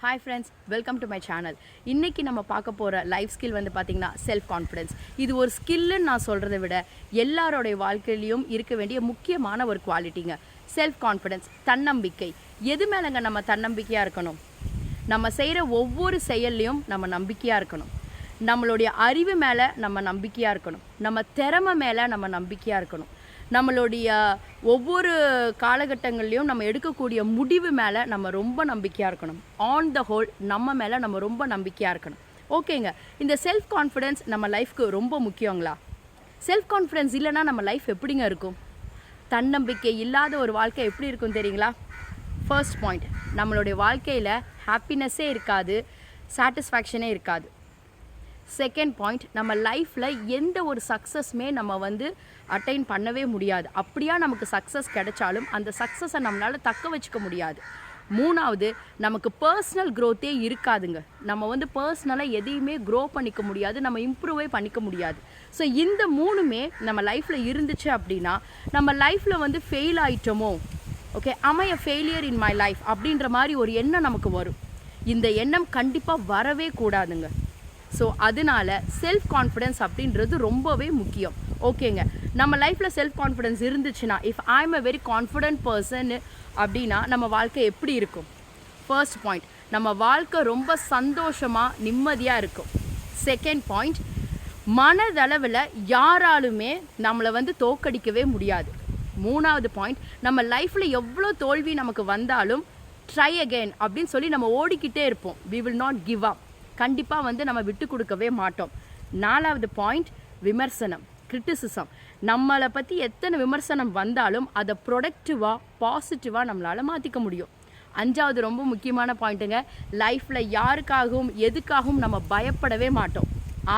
Hi friends, welcome to my channel. இன்னைக்கு நம்ம பார்க்க போற லைஃப் ஸ்கில் வந்து பாத்தீங்கன்னா செல்ஃப் கான்ஃபிடன்ஸ். இது ஒரு ஸ்கில்னு நான் சொல்றதை விட எல்லாரோட வாழ்க்கையிலயும் இருக்க வேண்டிய முக்கியமான ஒரு குவாலிட்டிங்க. செல்ஃப் கான்ஃபிடன்ஸ், தன்னம்பிக்கை. எது மேலங்க நம்ம தன்னம்பிக்கையா இருக்கணும்? நம்ம செய்யற ஒவ்வொரு செயல்லையும் நம்ம நம்பிக்கையா இருக்கணும். நம்மளுடைய அறிவு மேல நம்ம நம்பிக்கையா இருக்கணும். நம்ம திறமை மேல நம்ம நம்பிக்கையா இருக்கணும். நம்மளுடைய ஒவ்வொரு காலகட்டங்கள்லையும் நம்ம எடுக்கக்கூடிய முடிவு மேலே நம்ம ரொம்ப நம்பிக்கையாக இருக்கணும். ஆன் த ஹோல் நம்ம மேலே நம்ம ரொம்ப நம்பிக்கையாக இருக்கணும். ஓகேங்க, இந்த செல்ஃப் கான்ஃபிடென்ஸ் நம்ம லைஃப்க்கு ரொம்ப முக்கியங்களா? செல்ஃப் கான்ஃபிடென்ஸ் இல்லைன்னா நம்ம லைஃப் எப்படிங்க இருக்கும்? தன்னம்பிக்கை இல்லாத ஒரு வாழ்க்கை எப்படி இருக்கும் தெரியுங்களா? ஃபர்ஸ்ட் பாயிண்ட், நம்மளுடைய வாழ்க்கையில் ஹாப்பினஸ்ஸே இருக்காது, சாட்டிஸ்ஃபேக்ஷனே இருக்காது. செகண்ட் பாயிண்ட், நம்ம லைஃப்பில் எந்த ஒரு சக்ஸஸ்மே நம்ம வந்து அட்டைன் பண்ணவே முடியாது. அப்படியா நமக்கு சக்ஸஸ் கிடைச்சாலும் அந்த சக்ஸஸை நம்மளால் தக்க வச்சுக்க முடியாது. மூணாவது, நமக்கு பர்சனல் க்ரோத்தே இருக்காதுங்க. நம்ம வந்து பர்சனலாக எதையுமே க்ரோ பண்ணிக்க முடியாது, நம்ம இம்ப்ரூவே பண்ணிக்க முடியாது. ஸோ இந்த மூணுமே நம்ம லைஃப்பில் இருந்துச்சு அப்படின்னா நம்ம லைஃப்பில் வந்து ஃபெயில் ஆயிட்டோமோ, okay am I a failure in my life அப்படின்ற மாதிரி ஒரு எண்ணம் நமக்கு வரும். இந்த எண்ணம் கண்டிப்பாக வரவே கூடாதுங்க. ஸோ அதனால செல்ஃப் கான்ஃபிடென்ஸ் அப்படின்றது ரொம்பவே முக்கியம். ஓகேங்க, நம்ம லைஃப்பில் செல்ஃப் கான்ஃபிடென்ஸ் இருந்துச்சுன்னா, if I am a very confident person அப்படின்னா நம்ம வாழ்க்கை எப்படி இருக்கும்? ஃபர்ஸ்ட் பாயிண்ட், நம்ம வாழ்க்கை ரொம்ப சந்தோஷமாக நிம்மதியாக இருக்கும். செகண்ட் பாயிண்ட், மனதளவில் யாராலுமே நம்மளை வந்து தோக்கடிக்கவே முடியாது. மூணாவது பாயிண்ட், நம்ம லைஃப்பில் எவ்வளோ தோல்வி நமக்கு வந்தாலும் ட்ரை அகெயின் அப்படின்னு சொல்லி நம்ம ஓடிக்கிட்டே இருப்போம். We will not give up. கண்டிப்பாக வந்து நம்ம விட்டு கொடுக்கவே மாட்டோம். நாலாவது பாயிண்ட், விமர்சனம், கிரிட்டிசிசம். நம்மளை பற்றி எத்தனை விமர்சனம் வந்தாலும் அதை ப்ரொடக்டிவாக பாசிட்டிவாக நம்மளால் மாற்றிக்க முடியும். அஞ்சாவது ரொம்ப முக்கியமான பாயிண்ட்டுங்க, லைஃப்பில் யாருக்காகவும் எதுக்காகவும் நம்ம பயப்படவே மாட்டோம்.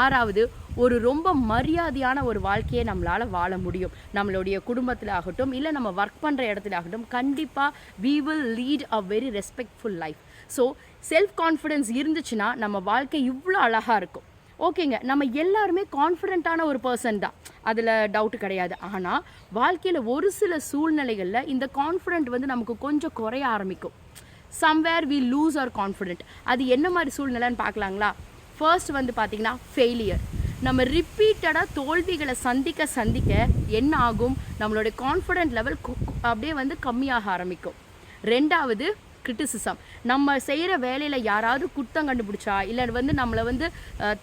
ஆறாவது, ஒரு ரொம்ப மரியாதையான ஒரு வாழ்க்கையை நம்மளால் வாழ முடியும். நம்மளுடைய குடும்பத்தில் ஆகட்டும், இல்லை நம்ம ஒர்க் பண்ணுற இடத்துல ஆகட்டும், கண்டிப்பாக we will lead a very respectful life. So self confidence இருந்துச்சுன்னா நம்ம வாழ்க்கை இவ்வளோ அழகாக இருக்கும். ஓகேங்க, நம்ம எல்லாருமே கான்ஃபிடென்ட்டான ஒரு பர்சன் தான், அதில் டவுட்டு கிடையாது. ஆனால் வாழ்க்கையில் ஒரு சில சூழ்நிலைகளில் இந்த கான்ஃபிடென்ட் வந்து நமக்கு கொஞ்சம் குறைய ஆரம்பிக்கும். Somewhere we lose our confident. அது என்ன மாதிரி சூழ்நிலைன்னு பார்க்கலாங்களா? ஃபர்ஸ்ட் வந்து பார்த்திங்கன்னா ஃபெயிலியர். நம்ம ரிப்பீட்டடாக தோல்விகளை சந்திக்க என்ன ஆகும்? நம்மளுடைய கான்ஃபிடென்ட் லெவல் அப்படியே வந்து கம்மியாக ஆரம்பிக்கும். ரெண்டாவது, கிரிட்டிசிசம். நம்ம செய்கிற வேலையில் யாராவது குத்தம் கண்டுபிடிச்சா, இல்லை வந்து நம்மளை வந்து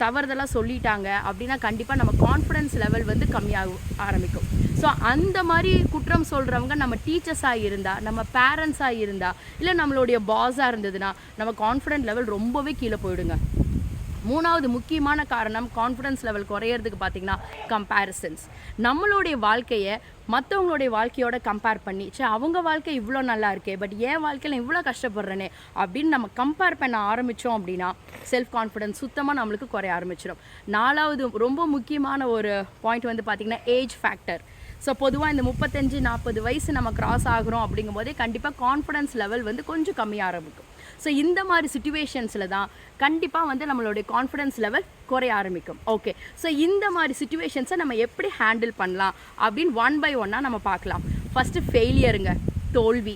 தவறுதலாக சொல்லிட்டாங்க அப்படின்னா கண்டிப்பாக நம்ம கான்ஃபிடென்ஸ் லெவல் வந்து கம்மியாக ஆரம்பிக்கும். ஸோ அந்த மாதிரி குற்றம் சொல்கிறவங்க நம்ம டீச்சர்ஸாக இருந்தால், நம்ம பேரண்ட்ஸாக இருந்தால், இல்லை நம்மளுடைய பாஸாக இருந்ததுன்னா நம்ம கான்ஃபிடென்ட் லெவல் ரொம்பவே கீழே போயிடுங்க. மூணாவது முக்கியமான காரணம் கான்ஃபிடன்ஸ் லெவல் குறையிறதுக்கு பார்த்திங்கன்னா கம்பேரிசன்ஸ். நம்மளுடைய வாழ்க்கையை மற்றவங்களுடைய வாழ்க்கையோட கம்பேர் பண்ணி, அவங்க வாழ்க்கை இவ்வளோ நல்லா இருக்கே, பட் என் வாழ்க்கையில் இவ்வளோ கஷ்டப்படுறேனே அப்படின்னு நம்ம கம்பேர் பண்ண ஆரம்பித்தோம் அப்படின்னா செல்ஃப் கான்ஃபிடன்ஸ் சுத்தமாக நம்மளுக்கு குறைய ஆரம்பிச்சிடும். நாலாவது ரொம்ப முக்கியமான ஒரு பாயிண்ட் வந்து பார்த்திங்கன்னா ஏஜ் ஃபேக்டர். ஸோ பொதுவாக இந்த 35-40 வயசு நம்ம கிராஸ் ஆகிறோம் அப்படிங்கும் போதே கண்டிப்பாக கான்ஃபிடன்ஸ் லெவல் வந்து கொஞ்சம் கம்மியாக ஆரம்பிக்கும். ஸோ இந்த மாதிரி சிச்சுவேஷன்ஸில் தான் கண்டிப்பாக வந்து நம்மளுடைய கான்ஃபிடன்ஸ் லெவல் குறைய ஆரம்பிக்கும். ஓகே, ஸோ இந்த மாதிரி சிச்சுவேஷன்ஸை நம்ம எப்படி ஹேண்டில் பண்ணலாம் அப்படின்னு ஒன் பை ஒன்னாக நம்ம பார்க்கலாம். ஃபஸ்ட்டு ஃபெயிலியருங்க, தோல்வி.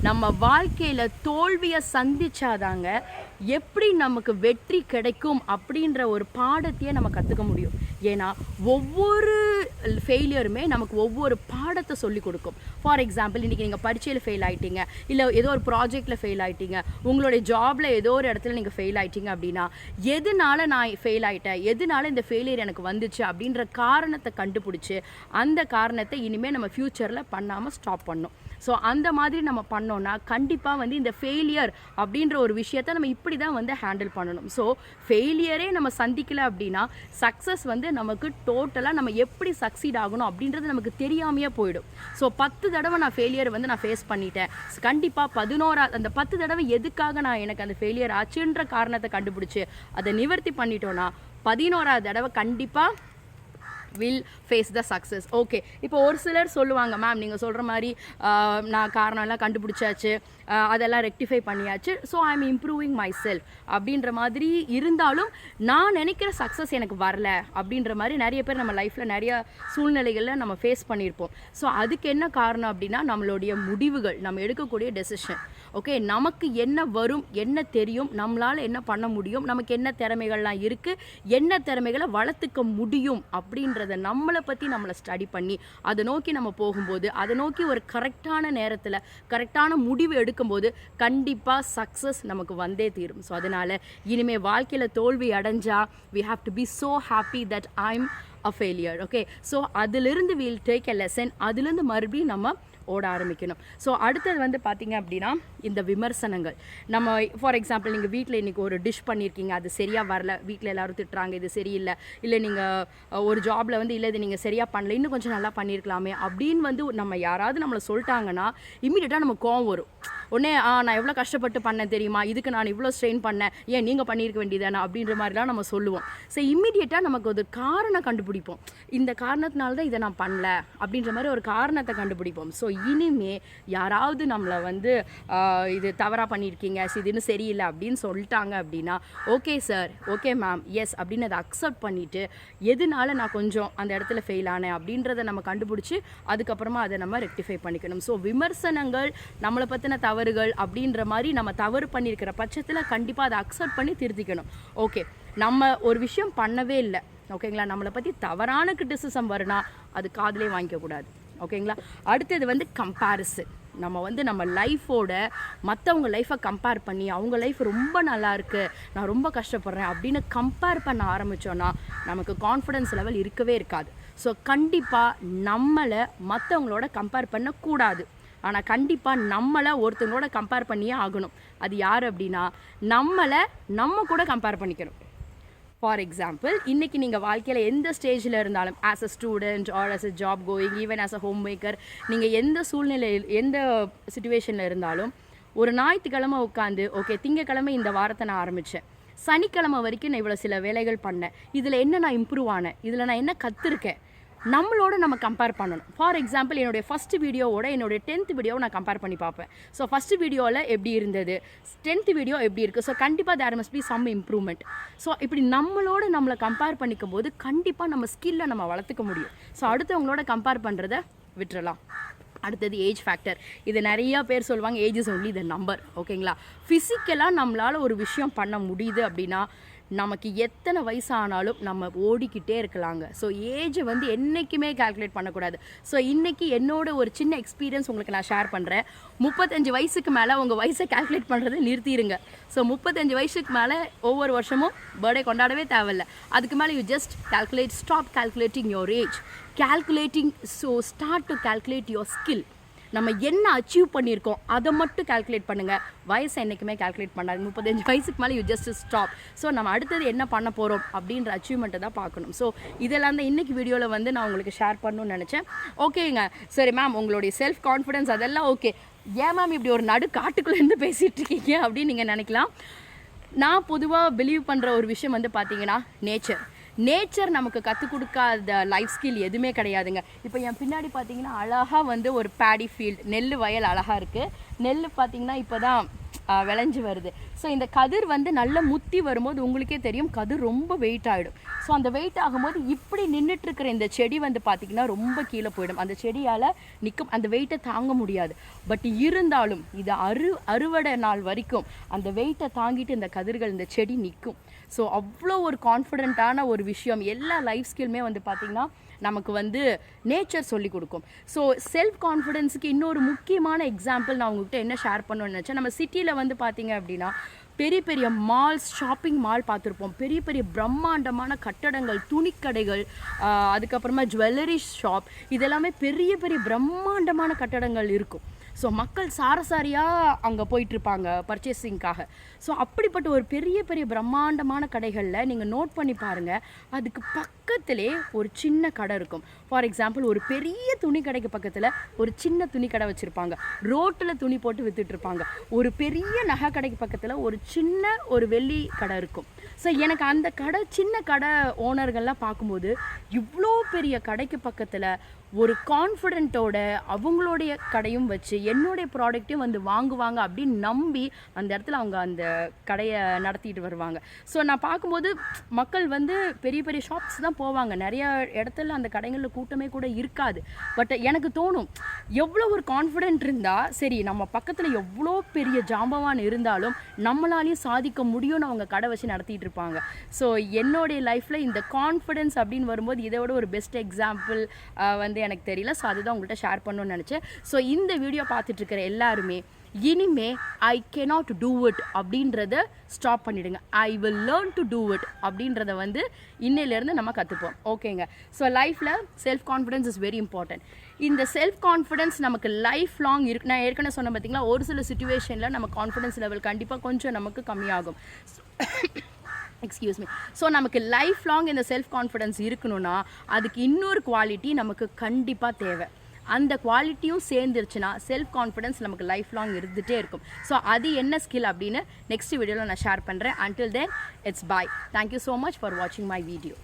நம்ம வாழ்க்கையில் தோல்வியை சந்திச்சாதாங்க எப்படி நமக்கு வெற்றி கிடைக்கும் அப்படின்ற ஒரு பாடத்தையே நம்ம கற்றுக்க முடியும். ஏன்னா ஒவ்வொரு ஃபெயிலியருமே நமக்கு ஒவ்வொரு பாடத்தை சொல்லிக் கொடுக்கும். ஃபார் எக்ஸாம்பிள், இன்றைக்கி நீங்கள் பரீட்சையில் ஃபெயில் ஆகிட்டீங்க, இல்லை ஏதோ ஒரு ப்ராஜெக்டில் ஃபெயில் ஆகிட்டீங்க, உங்களுடைய ஜாபில் ஏதோ ஒரு இடத்துல நீங்கள் ஃபெயில் ஆகிட்டீங்க அப்படின்னா எதனால நான் ஃபெயில் ஆகிட்டேன், எதனால இந்த ஃபெயிலியர் எனக்கு வந்துச்சு அப்படின்ற காரணத்தை கண்டுபிடிச்சி அந்த காரணத்தை இனிமேல் நம்ம ஃப்யூச்சரில் பண்ணாமல் ஸ்டாப் பண்ணணும். ஸோ அந்த மாதிரி நம்ம பண்ணோன்னா கண்டிப்பாக வந்து இந்த ஃபெயிலியர் அப்படின்ற ஒரு விஷயத்தை நம்ம இப்படி தான் வந்து ஹேண்டில் பண்ணணும். ஸோ ஃபெயிலியரே நம்ம சந்திக்கலை அப்படின்னா சக்ஸஸ் வந்து நமக்கு டோட்டலாக நம்ம எப்படி சக்சீட் ஆகணும் அப்படின்றது நமக்கு தெரியாமையே போயிடும். ஸோ 10 தடவை நான் ஃபெயிலியர் வந்து நான் ஃபேஸ் பண்ணிட்டேன், கண்டிப்பாக 11ஆவது அந்த 10 தடவை எதுக்காக நான் எனக்கு அந்த ஃபெயிலியர் ஆச்சுன்ற காரணத்தை கண்டுபிடிச்சி அதை நிவர்த்தி பண்ணிட்டோன்னா 11ஆவது தடவை கண்டிப்பாக will face the success. Okay, இப்போ ஒரு சிலர் சொல்லுவாங்க, மேம் நீங்கள் சொல்கிற மாதிரி நான் காரணம் எல்லாம் கண்டுபிடிச்சாச்சு, அதெல்லாம் ரெக்டிஃபை பண்ணியாச்சு, so I am improving my self அப்படின்ற மாதிரி இருந்தாலும் நான் நினைக்கிற சக்ஸஸ் எனக்கு வரல அப்படின்ற மாதிரி நிறைய பேர் நம்ம லைஃப்பில் நிறைய சூழ்நிலைகளில் நம்ம ஃபேஸ் பண்ணியிருப்போம். ஸோ அதுக்கு என்ன காரணம் அப்படின்னா நம்மளுடைய முடிவுகள், நம்ம எடுக்கக்கூடிய டெசிஷன். ஓகே, நமக்கு என்ன வரும், என்ன தெரியும், நம்மளால் என்ன பண்ண முடியும், நமக்கு என்ன திறமைகள்லாம் இருக்குது, என்ன திறமைகளை வளர்த்துக்க முடியும் அப்படின்றத நம்மளை பற்றி நம்மளை ஸ்டடி பண்ணி அதை நோக்கி நம்ம போகும்போது, அதை நோக்கி ஒரு கரெக்டான நேரத்தில் கரெக்டான முடிவு எடுக்கும்போது கண்டிப்பாக சக்ஸஸ் நமக்கு வந்தே தீரும். ஸோ அதனால் இனிமேல் வாழ்க்கையில் தோல்வி அடைஞ்சா we have to be so happy that I'm a failure. Okay, so அதிலிருந்து we'll take a lesson, அதிலிருந்து மறுபடியும் நம்ம ஓட ஆரம்பிக்கணும். ஸோ அடுத்தது வந்து பார்த்தீங்க அப்படின்னா இந்த விமர்சனங்கள். நம்ம ஃபார் எக்ஸாம்பிள் நீங்கள் வீட்டில் இன்றைக்கி ஒரு டிஷ் பண்ணியிருக்கீங்க, அது சரியாக வரல, வீட்டில் எல்லோரும் திட்டுறாங்க, இது சரியில்லை, இல்லை நீங்கள் ஒரு ஜாபில் வந்து இல்லை இது நீங்கள் சரியாக பண்ணல, இன்னும் கொஞ்சம் நல்லா பண்ணியிருக்கலாமே அப்படின்னு வந்து நம்ம யாராவது நம்மளை சொல்லிட்டாங்கன்னா இம்மிடியட்டாக நம்ம கோவம் வரும். உடனே நான் எவ்வளோ கஷ்டப்பட்டு பண்ணேன் தெரியுமா, இதுக்கு நான் இவ்வளோ ஸ்ட்ரெயின் பண்ணேன், ஏன் நீங்கள் பண்ணியிருக்க வேண்டியதானே அப்படின்ற மாதிரிலாம் நம்ம சொல்லுவோம். ஸோ இம்மிடியட்டாக நமக்கு ஒரு காரணம் கண்டுபிடிப்போம், இந்த காரணத்தினால தான் இதை நான் பண்ணல அப்படின்ற மாதிரி ஒரு காரணத்தை கண்டுபிடிப்போம். ஸோ இனிமே யாராவது நம்மளை வந்து இது தவறாக பண்ணியிருக்கீங்க, இது இன்னும் சரியில்லை அப்படின்னு சொல்லிட்டாங்க அப்படின்னா okay sir, okay ma'am, yes அப்படின்னு அதை அக்செப்ட் பண்ணிவிட்டு எதனால நான் கொஞ்சம் அந்த இடத்துல ஃபெயில் ஆனேன் அப்படின்றத நம்ம கண்டுபிடிச்சி அதுக்கப்புறமா அதை நம்ம ரெக்டிஃபை பண்ணிக்கணும். ஸோ விமர்சனங்கள், நம்மளை பற்றின தவறுகள் அப்படின்ற மாதிரி நம்ம தவறு பண்ணியிருக்கிற பட்சத்தில் கண்டிப்பாக அதை அக்செப்ட் பண்ணி திருத்திக்கணும். ஓகே, நம்ம ஒரு விஷயம் பண்ணவே இல்லை, ஓகேங்களா, நம்மளை பற்றி தவறான கிரிட்டிசிசம் வருனா அது காதிலே வாங்கிக்கக்கூடாது. ஓகேங்களா, அடுத்தது வந்து கம்பேரிசன். நம்ம வந்து நம்ம லைஃபோட மற்றவங்க லைஃப்பை கம்பேர் பண்ணி அவங்க லைஃப் ரொம்ப நல்லா இருக்குது, நான் ரொம்ப கஷ்டப்படுறேன் அப்படின்னு கம்பேர் பண்ண ஆரம்பித்தோன்னா நமக்கு கான்ஃபிடென்ஸ் லெவல் இருக்கவே இருக்காது. ஸோ கண்டிப்பாக நம்மளை மற்றவங்களோட கம்பேர் பண்ணக்கூடாது. ஆனால் கண்டிப்பாக நம்மளை ஒருத்தங்களோட கம்பேர் பண்ணியே ஆகணும். அது யார் அப்படின்னா நம்மளை நம்ம கூட கம்பேர் பண்ணிக்கணும். ஃபார் எக்ஸாம்பிள், இன்றைக்கி நீங்கள் வாழ்க்கையில் எந்த ஸ்டேஜில் இருந்தாலும், as a student or as a job going, even as a home maker, நீங்கள் எந்த சூழ்நிலையில் எந்த சிச்சுவேஷனில் இருந்தாலும் ஒரு ஞாயிற்றுக்கிழமை உட்காந்து ஓகே திங்கக்கிழமை இந்த வாரத்தை நான் ஆரம்பித்தேன், சனிக்கிழமை வரைக்கும் நான் இவ்வளோ சில வேலைகள் பண்ணேன், இதில் என்ன நான் இம்ப்ரூவ் ஆனேன், இதில் நான் என்ன கற்றுருக்கேன், நம்மளோட நம்ம கம்பேர் பண்ணணும். ஃபார் எக்ஸாம்பிள், என்னுடைய ஃபஸ்ட்டு வீடியோவோட என்னுடைய 10th வீடியோவை நான் கம்பேர் பண்ணி பார்ப்பேன். ஸோ ஃபஸ்ட்டு வீடியோவில் எப்படி இருந்தது, 10th வீடியோ எப்படி இருக்குது, ஸோ கண்டிப்பாக there must be some improvement. So இப்படி நம்மளோட நம்மளை கம்பேர் பண்ணிக்கும் போது கண்டிப்பாக நம்ம ஸ்கில்லை நம்ம வளர்த்துக்க முடியும். ஸோ அடுத்தவங்களோட கம்பேர் பண்ணுறதை விட்டுறலாம். அடுத்தது ஏஜ் ஃபேக்டர். இது நிறையா பேர் சொல்லுவாங்க age is only the number. ஓகேங்களா, ஃபிசிக்கலாக நம்மளால் ஒரு விஷயம் பண்ண முடியுது அப்படின்னா நமக்கு எத்தனை வயசானாலும் நம்ம ஓடிக்கிட்டே இருக்கலாங்க. ஸோ ஏஜை வந்து என்றைக்குமே கால்குலேட் பண்ணக்கூடாது. ஸோ இன்றைக்கி என்னோட ஒரு சின்ன எக்ஸ்பீரியன்ஸ் உங்களுக்கு நான் ஷேர் பண்ணுறேன். 35 வயசுக்கு மேலே உங்கள் வயசை கால்குலேட் பண்ணுறதை நிறுத்திடுங்க. ஸோ 35 வயசுக்கு மேலே ஒவ்வொரு வருஷமும் பர்த்டே கொண்டாடவே தேவையில்லை. அதுக்கு மேலே you just calculate, stop calculating your age, calculating. So start to calculate your skill. நம்ம என்ன அச்சீவ் பண்ணியிருக்கோம் அதை மட்டும் கால்குலேட் பண்ணுங்கள். வயசை என்றைக்குமே கால்குலேட் பண்ணாது. 35 வயசுக்கு மேலே யூ ஜஸ்ட் ஸ்டாப். ஸோ நம்ம அடுத்தது என்ன பண்ண போகிறோம் அப்படின்ற அச்சீவ்மெண்ட்டை தான் பார்க்கணும். ஸோ இதெல்லாம் தான் இன்றைக்கி வீடியோவில் வந்து நான் உங்களுக்கு ஷேர் பண்ணணும்னு நினச்சேன். ஓகேங்க, சரி மேம், உங்களுடைய செல்ஃப் கான்ஃபிடென்ஸ் அதெல்லாம் ஓகே, ஏன் மேம் இப்படி ஒரு நடு காட்டுக்குள்ளேருந்து பேசிகிட்டு இருக்கீங்க அப்படின்னு நீங்கள் நினைக்கலாம். நான் பொதுவாக பிலீவ் பண்ணுற ஒரு விஷயம் வந்து பார்த்தீங்கன்னா நேச்சர் நமக்கு கற்றுக் கொடுக்காத லைஃப் ஸ்கில் எதுவுமே கிடையாதுங்க. இப்போ என் பின்னாடி பார்த்தீங்கன்னா அழகாக வந்து ஒரு பேடி ஃபீல்டு, நெல் வயல் அழகாக இருக்குது. நெல் பார்த்தீங்கன்னா இப்போ தான் விளைஞ்சி வருது. ஸோ இந்த கதிர் வந்து நல்ல முத்தி வரும்போது உங்களுக்கே தெரியும் கதிர் ரொம்ப வெயிட் ஆகிடும். ஸோ அந்த வெயிட் ஆகும்போது இப்படி நின்றுட்டுருக்கிற இந்த செடி வந்து பார்த்திங்கன்னா ரொம்ப கீழே போயிடும். அந்த செடியால் நிற்கும், அந்த வெயிட்டை தாங்க முடியாது. பட் இருந்தாலும் இது அறுவடை நாள் வரைக்கும் அந்த வெயிட்டை தாங்கிட்டு இந்த கதிர்கள், இந்த செடி நிற்கும். ஸோ அவ்வளோ ஒரு கான்ஃபிடென்ட்டான ஒரு விஷயம். எல்லா லைஃப் ஸ்கில்மே வந்து பார்த்திங்கன்னா நமக்கு வந்து நேச்சர் சொல்லி கொடுக்கும். ஸோ செல்ஃப் கான்ஃபிடென்ஸுக்கு இன்னொரு முக்கியமான எக்ஸாம்பிள் நான் உங்கள்கிட்ட என்ன ஷேர் பண்ணணும்னு நினச்சேன். நம்ம சிட்டியில் வந்து பார்த்திங்க அப்படின்னா பெரிய பெரிய மால்ஸ், ஷாப்பிங் மால் பார்த்துருப்போம். பெரிய பெரிய பிரம்மாண்டமான கட்டடங்கள், துணிக்கடைகள், அதுக்கப்புறமா ஜுவல்லரி ஷாப், இதெல்லாமே பெரிய பெரிய பிரம்மாண்டமான கட்டடங்கள் இருக்கும். ஸோ மக்கள் சாரசாரியாக அங்கே போயிட்டுருப்பாங்க பர்ச்சேசிங்காக. ஸோ அப்படிப்பட்ட ஒரு பெரிய பெரிய பிரம்மாண்டமான கடைகளில் நீங்கள் நோட் பண்ணி பாருங்கள், அதுக்கு பக்கத்திலே ஒரு சின்ன கடை இருக்கும். ஃபார் எக்ஸாம்பிள் ஒரு பெரிய துணி கடைக்கு பக்கத்தில் ஒரு சின்ன துணி கடை வச்சுருப்பாங்க, ரோட்டில் துணி போட்டு வித்துட்டு இருப்பாங்க. ஒரு பெரிய நகை கடைக்கு பக்கத்தில் ஒரு சின்ன ஒரு வெள்ளி கடை இருக்கும். ஸோ எனக்கு அந்த கடை சின்ன கடை ஓனர்கள்லாம் பார்க்கும்போது இவ்வளோ பெரிய கடைக்கு பக்கத்தில் ஒரு கான்ஃபிடென்ட்டோட அவங்களுடைய கடையும் வச்சு என்னுடைய ப்ராடக்ட்டையும் வந்து வாங்குவாங்க அப்படின்னு நம்பி அந்த இடத்துல அவங்க அந்த கடையை நடத்திட்டு வருவாங்க. ஸோ நான் பார்க்கும்போது மக்கள் வந்து பெரிய பெரிய ஷாப்ஸ் தான் போவாங்க, நிறைய இடத்துல அந்த கடைகளில் கூட்டமே கூட இருக்காது. பட் எனக்கு தோணும், எவ்வளோ ஒரு கான்ஃபிடென்ட் இருந்தால் சரி, நம்ம பக்கத்தில் எவ்வளோ பெரிய ஜாம்பவான் இருந்தாலும் நம்மளாலையும் சாதிக்க முடியும்னு அவங்க கடை வச்சு நடத்திட்டு இருப்பாங்க. ஸோ என்னுடைய லைஃப்பில் இந்த கான்ஃபிடென்ஸ் அப்படின்னு வரும்போது இதை விட ஒரு பெஸ்ட் எக்ஸாம்பிள் வந்து எனக்கு தெரியல. ஸோ அதுதான் உங்கள்கிட்ட ஷேர் பண்ணணும்னு நினச்சேன். ஸோ இந்த வீடியோ பார்த்துட்டு இருக்கிற எல்லாருமே இனிமே ஐ கேனாட் டூ இட் அப்படின்றத ஸ்டாப் பண்ணிவிடுங்க. I will learn to do it அப்படின்றத வந்து இன்னையிலேருந்து நம்ம கற்றுப்போம். ஓகேங்க. ஸோ லைஃப்பில் self confidence is very important. இந்த செல்ஃப் கான்ஃபிடென்ஸ் நமக்கு லைஃப் லாங் இருக்கு. நான் ஏற்கனவே சொன்னேன் பார்த்தீங்களா, ஒரு சில சுச்சுவேஷனில் நம்ம கான்ஃபிடென்ஸ் லெவல் கண்டிப்பாக கொஞ்சம் நமக்கு கம்மியாகும். Excuse me. ஸோ நமக்கு லைஃப் லாங் இந்த செல்ஃப் கான்ஃபிடென்ஸ் இருக்கணும்னா அதுக்கு இன்னொரு குவாலிட்டி நமக்கு கண்டிப்பாக தேவை. அந்த குவாலிட்டியும் சேர்ந்துருச்சுன்னா செல்ஃப் கான்ஃபிடென்ஸ் நமக்கு லைஃப் லாங் இருந்துகிட்டே இருக்கும். ஸோ அது என்ன ஸ்கில் அப்படின்னு நெக்ஸ்ட் வீடியோவில் நான் ஷேர் பண்ணுறேன். Until then it's bye. Thank you so much for வாட்சிங் மை வீடியோ.